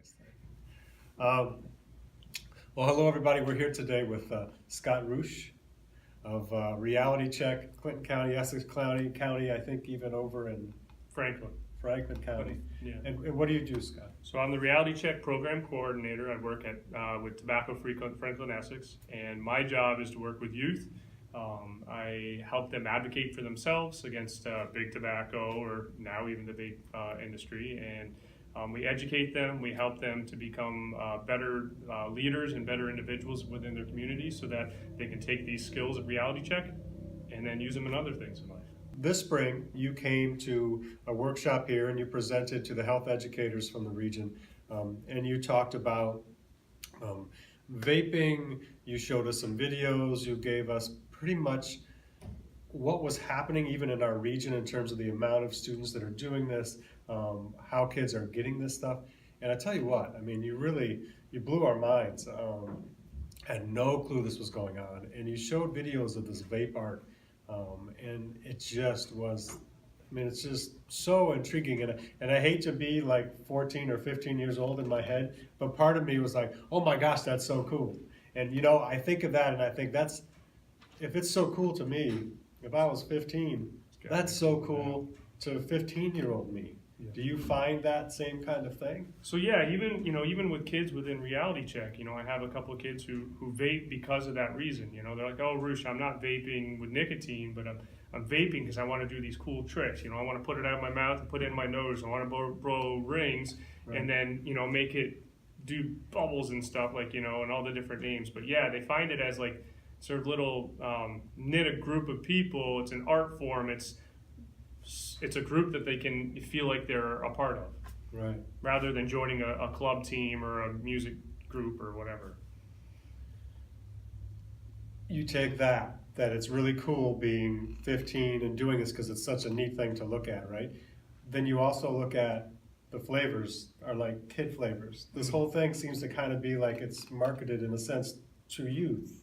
this thing. Well, hello everybody. We're here today with Scott Rach of Reality Check, Clinton County, Essex County, I think even over in Franklin County. Yeah. And what do you do, Scott? So I'm the Reality Check program coordinator. I work at with Tobacco Free Franklin, Essex, and my job is to work with youth. I help them advocate for themselves against big tobacco, or now even the vape industry, and we educate them. We help them to become better leaders and better individuals within their communities, so that they can take these skills of Reality Check and then use them in other things in life. This spring, you came to a workshop here and you presented to the health educators from the region, and you talked about vaping. You showed us some videos. You gave us pretty much what was happening even in our region in terms of the amount of students that are doing this, how kids are getting this stuff. And I tell you what, I mean, you blew our minds. Had no clue this was going on. And you showed videos of this vape art. And it just was, I mean, it's just so intriguing. And I hate to be like 14 or 15 years old in my head, but part of me was like, oh my gosh, that's so cool. And you know, I think of that and I think if it's so cool to me, if I was 15, that's so cool to 15-year-old me. Yeah. Do you find that same kind of thing? So yeah, even with kids within Reality Check, I have a couple of kids who vape because of that reason. They're like, oh, Rach, I'm not vaping with nicotine, but I'm vaping because I want to do these cool tricks. I want to put it out of my mouth and put it in my nose. I want to blow rings, right, and then make it do bubbles and stuff, like and all the different names. But yeah, they find it as like sort of little knit a group of people. It's an art form. It's a group that they can feel like they're a part of, right? Rather than joining a club team or a music group or whatever. You take that it's really cool being 15 and doing this because it's such a neat thing to look at, right? Then you also look at the flavors are like kid flavors. This whole thing seems to kind of be like it's marketed in a sense to youth.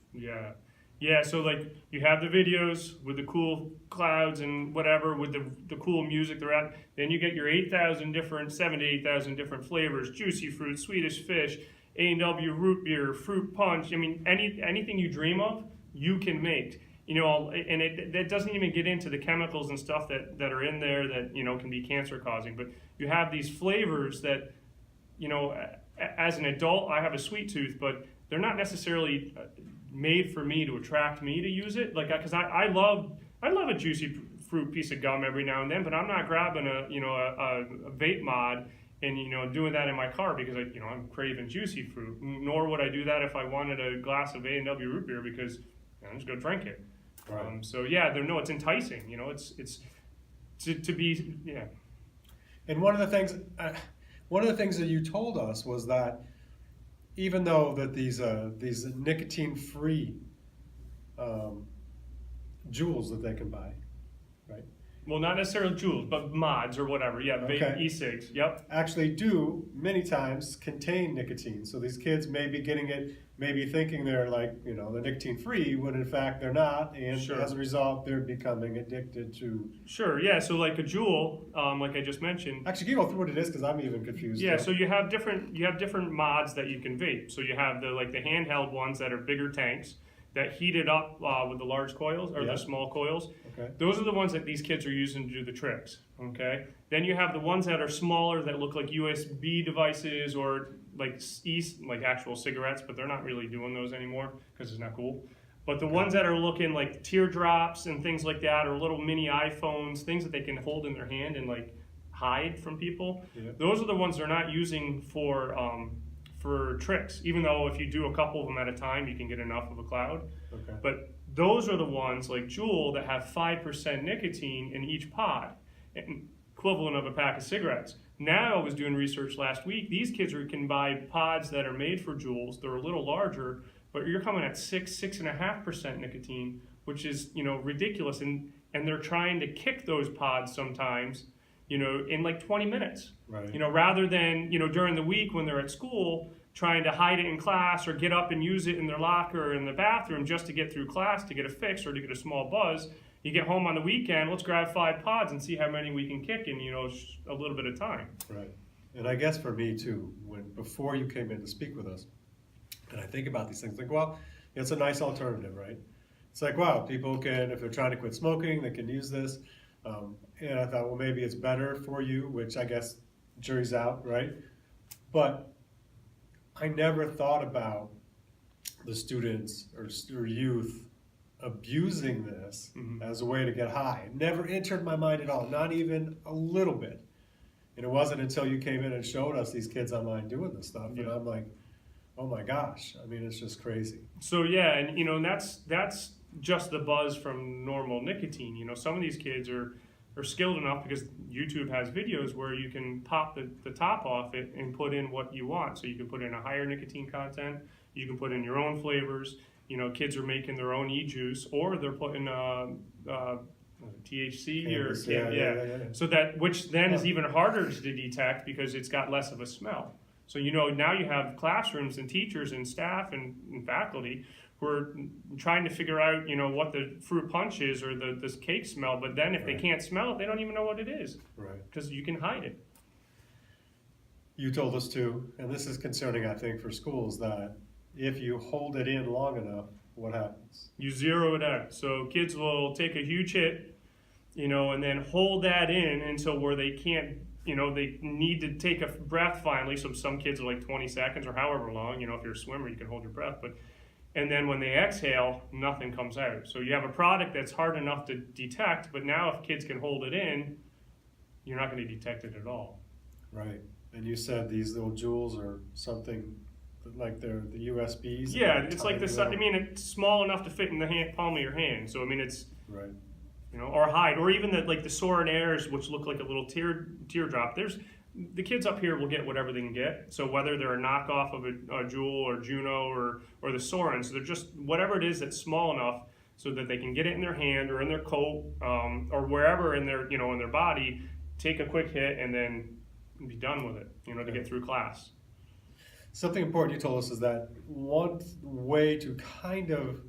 Yeah, so like you have the videos with the cool clouds and whatever, with the cool music they're at. Then you get your 7 to 8,000 different flavors: juicy fruit, Swedish fish, A&W root beer, fruit punch. I mean, anything you dream of, you can make. And that doesn't even get into the chemicals and stuff that are in there that can be cancer causing. But you have these flavors that, as an adult, I have a sweet tooth, but they're not necessarily made for me to attract me to use it, like, because I love a juicy fruit piece of gum every now and then, but I'm not grabbing a vape mod and doing that in my car because I'm craving juicy fruit. Nor would I do that if I wanted a glass of A&W root beer because I'm just gonna drink it. Right. So yeah, it's enticing. It's to be, yeah. And one of the things that you told us was that even though that these nicotine-free jewels that they can buy, right? Well, not necessarily jewels, but mods or whatever. Yeah, okay. Vape e-cigs. Yep. Actually, do many times contain nicotine. So these kids may be getting it, maybe thinking they're like they're nicotine-free, when in fact they're not, and sure, as a result, they're becoming addicted to. Sure. Yeah. So like a jewel, like I just mentioned. Actually, can you go through what it is because I'm even confused. Yeah. So you have different mods that you can vape. So you have the handheld ones that are bigger tanks that heat it up with the large coils or the small coils. Okay. Those are the ones that these kids are using to do the tricks. Okay. Then you have the ones that are smaller that look like USB devices or like actual cigarettes, but they're not really doing those anymore because it's not cool. But the ones that are looking like teardrops and things like that, or little mini iPhones, things that they can hold in their hand and like hide from people, those are the ones they're not using for tricks, even though if you do a couple of them at a time, you can get enough of a cloud. Okay. But those are the ones like Juul that have 5% nicotine in each pod, equivalent of a pack of cigarettes. Now I was doing research last week. These kids can buy pods that are made for Juuls. They're a little larger, but you're coming at 6.5% nicotine, which is ridiculous. And they're trying to kick those pods sometimes, in like 20 minutes. Right. Rather than during the week when they're at school, trying to hide it in class or get up and use it in their locker or in the bathroom just to get through class to get a fix or to get a small buzz. You get home on the weekend, let's grab 5 pods and see how many we can kick in, a little bit of time. Right. And I guess for me too, before you came in to speak with us, and I think about these things, like, well, it's a nice alternative, right? It's like, wow, people can, if they're trying to quit smoking, they can use this. And I thought, well, maybe it's better for you, which I guess jury's out, right? But I never thought about the students or youth abusing this as a way to get high. It never entered my mind at all, not even a little bit. And it wasn't until you came in and showed us these kids online doing this stuff, and I'm like, oh my gosh, I mean, it's just crazy. So yeah, and you know, that's just the buzz from normal nicotine. You know, some of these kids are skilled enough because YouTube has videos where you can pop the top off it and put in what you want. So you can put in a higher nicotine content, you can put in your own flavors. You know, kids are making their own e-juice, or they're putting THC Cannabis, or yeah. So that, which then is even harder to detect because it's got less of a smell. So you know, now you have classrooms and teachers and staff and faculty who are trying to figure out, you know, what the fruit punch is or this cake smell. But then if they can't smell it, they don't even know what it is, right? Because you can hide it. You told us too, and this is concerning, I think, for schools, that if you hold it in long enough, what happens? You zero it out. So kids will take a huge hit, you know, and then hold that in until where they can't, you know, they need to take a breath finally. So some kids are like 20 seconds or however long, you know, if you're a swimmer, you can hold your breath. And then when they exhale, nothing comes out. So you have a product that's hard enough to detect, but now if kids can hold it in, you're not going to detect it at all. Right. And you said these little jewels or something like they're the USBs. Yeah, it's like this. I mean, it's small enough to fit in the palm of your hand. So I mean, it's right. You know, or hide, or even the Soren Airs, which look like a little teardrop. There's the kids up here will get whatever they can get. So whether they're a knockoff of a Juul or Juno or the Sorens, they're just whatever it is that's small enough so that they can get it in their hand or in their coat or wherever in their in their body. Take a quick hit and then be done with it. You know, to get through class. Something important you told us is that one way to kind of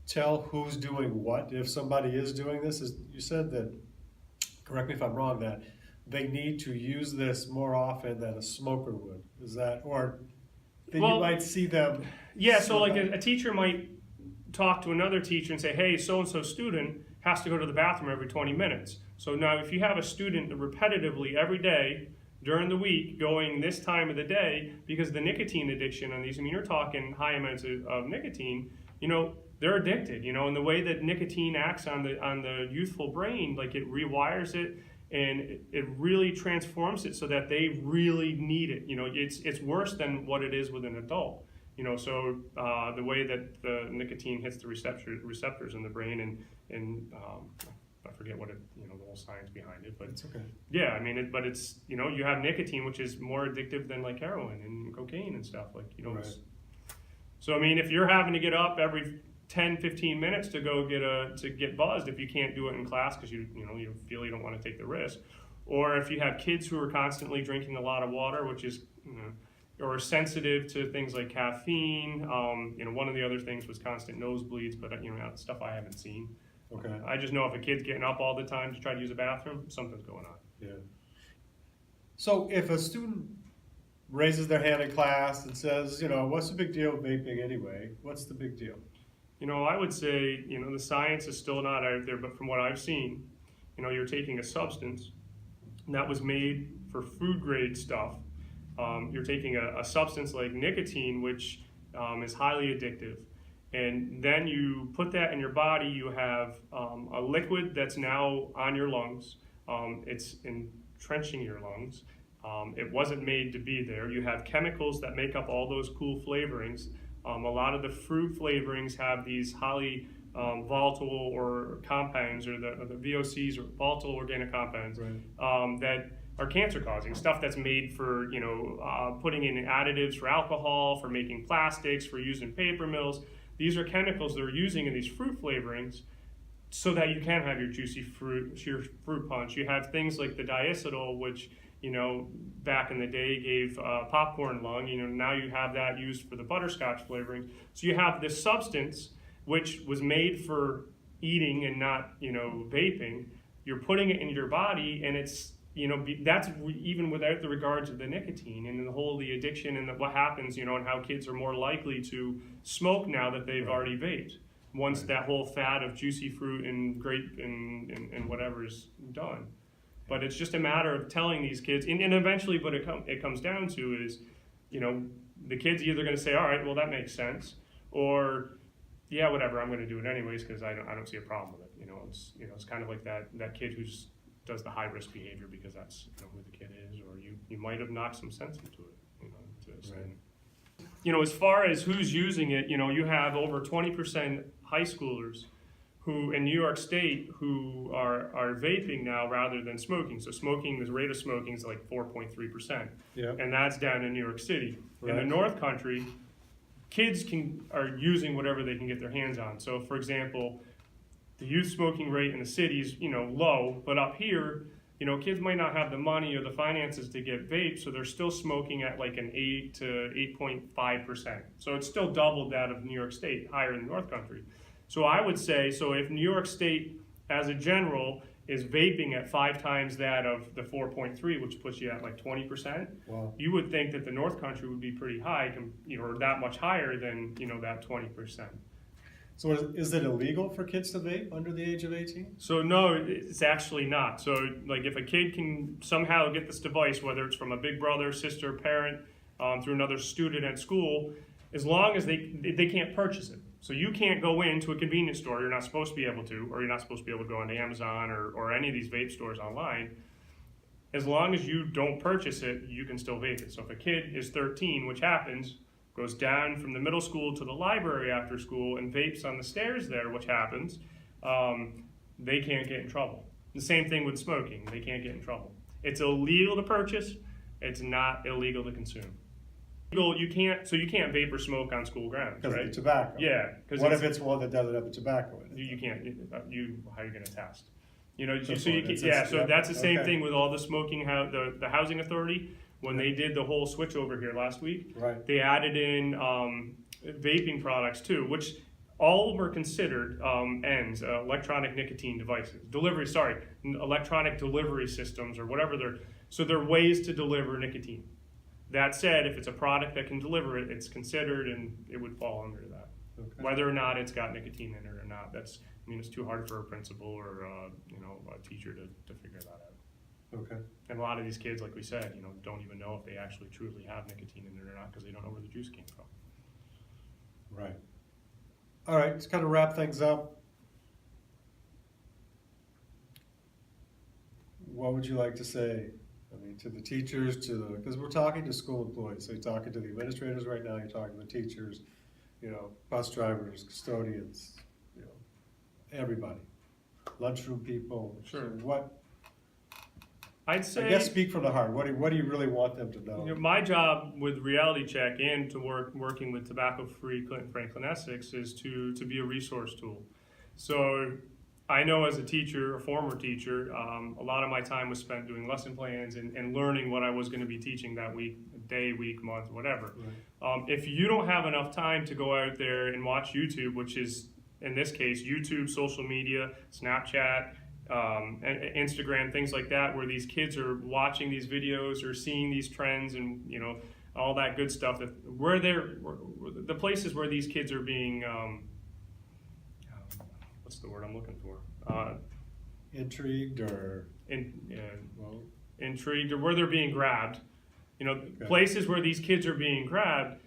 tell who's doing what, if somebody is doing this, is you said that, correct me if I'm wrong, that they need to use this more often than a smoker would. Is that, or that you might see them? Yeah, so like a teacher might talk to another teacher and say, hey, so-and-so student has to go to the bathroom every 20 minutes. So now if you have a student repetitively every day during the week going this time of the day, because the nicotine addiction on these, I mean, you're talking high amounts of nicotine, you know, they're addicted, you know, and the way that nicotine acts on the youthful brain, like it rewires it and it really transforms it so that they really need it. You know, it's worse than what it is with an adult. You know, so the way that the nicotine hits the receptors in the brain and I forget what the whole science behind it, but it's okay. Yeah, I mean, but it's, you know, you have nicotine, which is more addictive than like heroin and cocaine and stuff, like, you know. Right. So I mean, if you're having to get up every 10-15 minutes to go get buzzed, if you can't do it in class because you feel you don't want to take the risk, or if you have kids who are constantly drinking a lot of water, which is or sensitive to things like caffeine, one of the other things was constant nosebleeds, but stuff I haven't seen. Okay. I just know if a kid's getting up all the time to try to use a bathroom, something's going on. Yeah. So if a student raises their hand in class and says, what's the big deal with vaping anyway? What's the big deal? I would say, the science is still not out there, but from what I've seen, you're taking a substance that was made for food grade stuff. You're taking a substance like nicotine, which is highly addictive. And then you put that in your body, you have a liquid that's now on your lungs. It's entrenching your lungs. It wasn't made to be there. You have chemicals that make up all those cool flavorings. A lot of the fruit flavorings have these highly volatile or compounds, or the VOCES, or volatile organic compounds, right. That are cancer causing. Stuff that's made for putting in additives for alcohol, for making plastics, for using paper mills. These are chemicals they're using in these fruit flavorings so that you can have your juicy fruit, your fruit punch. You have things like the diacetyl, which back in the day gave popcorn lung. Now you have that used for the butterscotch flavoring. So you have this substance which was made for eating and not vaping. You're putting it in your body, and it's that's even without the regards of the nicotine and the addiction and what happens, and how kids are more likely to smoke now that they've already vaped. Once that whole fad of juicy fruit and grape and whatever is done. But it's just a matter of telling these kids, and eventually what it comes down to is, the kid's either going to say, all right, well, that makes sense, or, yeah, whatever, I'm going to do it anyways because I don't see a problem with it. It's kind of like that kid who just does the high-risk behavior because that's who the kid is, or you might have knocked some sense into it. Right. As far as who's using it, you have over 20% high schoolers who in New York State who are vaping now rather than smoking. So the rate of smoking is like 4.3%. Yeah. And that's down in New York City. Right. In the North Country, kids are using whatever they can get their hands on. So for example, the youth smoking rate in the city is, low, but up here, kids might not have the money or the finances to get vapes, so they're still smoking at like an 8 to 8.5%. So it's still double that of New York State, higher in the North Country. So I would say, if New York State as a general is vaping at 5 times that of the 4.3, which puts you at like 20%, Wow. you would think that the North Country would be pretty high, or that much higher than, that 20%. So is it illegal for kids to vape under the age of 18? So no, it's actually not. So like if a kid can somehow get this device, whether it's from a big brother, sister, parent, through another student at school, as long as they can't purchase it. So you can't go into a convenience store, you're not supposed to be able to, or you're not supposed to be able to go onto Amazon or any of these vape stores online. As long as you don't purchase it, you can still vape it. So if a kid is 13, which happens, goes down from the middle school to the library after school and vapes on the stairs there, which happens, they can't get in trouble. The same thing with smoking, they can't get in trouble. It's illegal to purchase, it's not illegal to consume. You can't vape or smoke on school grounds, Because right? of the tobacco. Yeah. What if it's one that doesn't have the tobacco in it? You can't, how are you gonna test? So Yep. that's the same Okay. thing with all the smoking, the housing authority. When they did the whole switch over here last week, Right. they added in vaping products too, which all of them are considered ENDS, electronic nicotine devices. Electronic delivery systems or whatever they're ways to deliver nicotine. That said, if it's a product that can deliver it, it's considered and it would fall under that. Okay. Whether or not it's got nicotine in it or not, it's too hard for a principal or a teacher to figure that out. Okay. And a lot of these kids, like we said, don't even know if they actually truly have nicotine in it or not because they don't know where the juice came from. Right. All right, let's kind of wrap things up. What would you like to say? To the teachers, because we're talking to school employees. So you're talking to the administrators right now, you're talking to the teachers, bus drivers, custodians, everybody. Lunchroom people. Sure. So I'd say, I guess speak from the heart. What do you really want them to know? My job with Reality Check and to working with tobacco-free Clinton Franklin Essex is to be a resource tool. So I know as a teacher, a former teacher, a lot of my time was spent doing lesson plans and learning what I was going to be teaching that week, day, week, month, whatever. Right. If you don't have enough time to go out there and watch YouTube, which is, in this case, YouTube, social media, Snapchat, Instagram, things like that, where these kids are watching these videos or seeing these trends and all that good stuff, the places where these kids are being what's the word I'm looking for? Intrigued or intrigued, or where they're being grabbed. Okay. Places where these kids are being grabbed.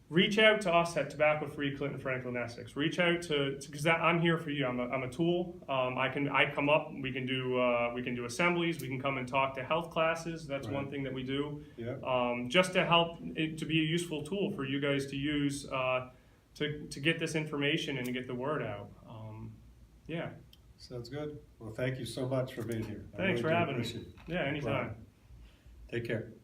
Reach out to us at Tobacco Free Clinton Franklin Essex. Reach out because I'm here for you. I'm a tool. I come up. We can do assemblies. We can come and talk to health classes. That's Right. one thing that we do. Yeah. Just to help it to be a useful tool for you guys to use to get this information and to get the word out. Yeah. Sounds good. Well, thank you so much for being here. Thanks for having me. Appreciate it. Yeah, anytime. Right. Take care.